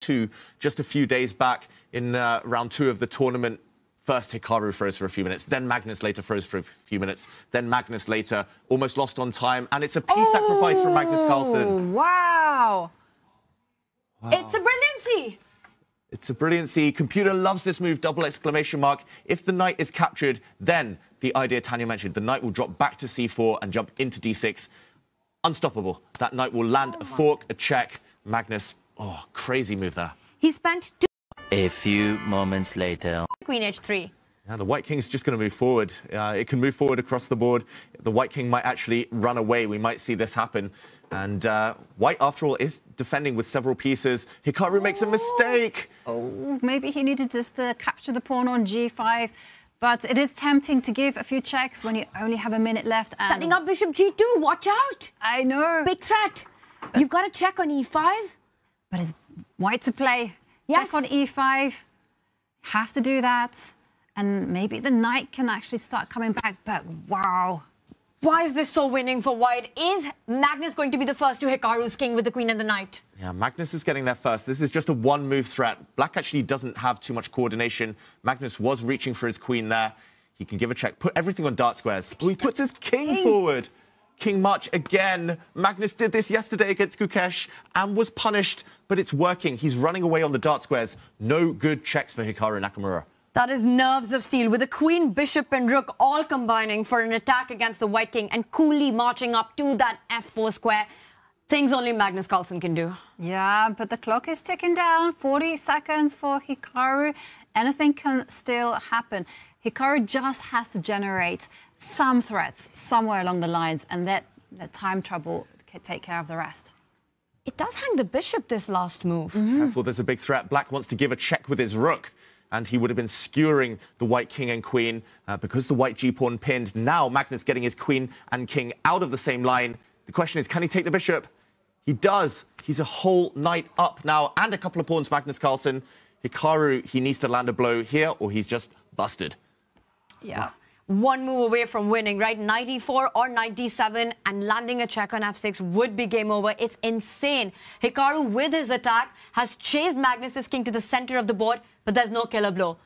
2 just a few days back in round 2 of the tournament. First, Hikaru froze for a few minutes, then Magnus later froze for a few minutes, then Magnus later almost lost on time, and it's a piece sacrifice from Magnus Carlsen. Wow. It's a brilliancy. It's a brilliancy. Computer loves this move, double exclamation mark. If the knight is captured, then the idea Tanya mentioned, the knight will drop back to c4 and jump into d6. Unstoppable. That knight will land a fork, a check. Magnus, crazy move there. He spent 2. A few moments later. Queen h3. Now, the white king's just going to move forward. It can move forward across the board. The white king might actually run away. We might see this happen. And white, after all, is defending with several pieces. Hikaru makes a mistake. Oh, maybe he needed just to capture the pawn on g5. But it is tempting to give a few checks when you only have a minute left. And Setting up bishop g2. Watch out. I know. Big threat. You've got to check on e5. But it's white to play. Yes. Check on e5. Have to do that. And maybe the knight can actually start coming back. But wow. Why is this so winning for white? Is Magnus going to be the first to Hikaru's king with the queen and the knight? Yeah, Magnus is getting there first. This is just a one-move threat. Black actually doesn't have too much coordination. Magnus was reaching for his queen there. He can give a check, put everything on dark squares. Oh, he puts his king forward. King march again. Magnus did this yesterday against Gukesh and was punished, but it's working. He's running away on the dark squares. No good checks for Hikaru Nakamura. That is nerves of steel, with the queen, bishop and rook all combining for an attack against the white king and coolly marching up to that f4 square. Things only Magnus Carlsen can do. Yeah, but the clock is ticking down. 40 seconds for Hikaru. Anything can still happen. Hikaru just has to generate some threats somewhere along the lines, and that the time trouble can take care of the rest. It does hang the bishop, this last move. Careful, there's a big threat. Black wants to give a check with his rook, and he would have been skewering the white king and queen because the white g-pawn pinned. Now Magnus getting his queen and king out of the same line. The question is, can he take the bishop? He does. He's a whole knight up now, and a couple of pawns, Magnus Carlsen. Hikaru, he needs to land a blow here, or he's just busted. Yeah. Wow. One move away from winning, right? Knight e4 or knight d7, and landing a check on f6 would be game over. It's insane. Hikaru, with his attack, has chased Magnus's king to the center of the board, but there's no killer blow.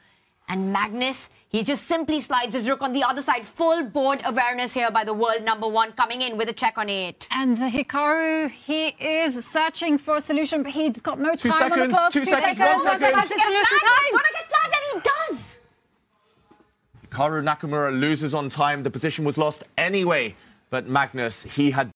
And Magnus, he just simply slides his rook on the other side. Full board awareness here by the world #1, coming in with a check on e8. And Hikaru, he is searching for a solution, but he's got no time on the clock. 2 seconds, 1 second. He's losing time. He's gonna get flagged, and he does! Hikaru Nakamura loses on time. The position was lost anyway, but Magnus, he had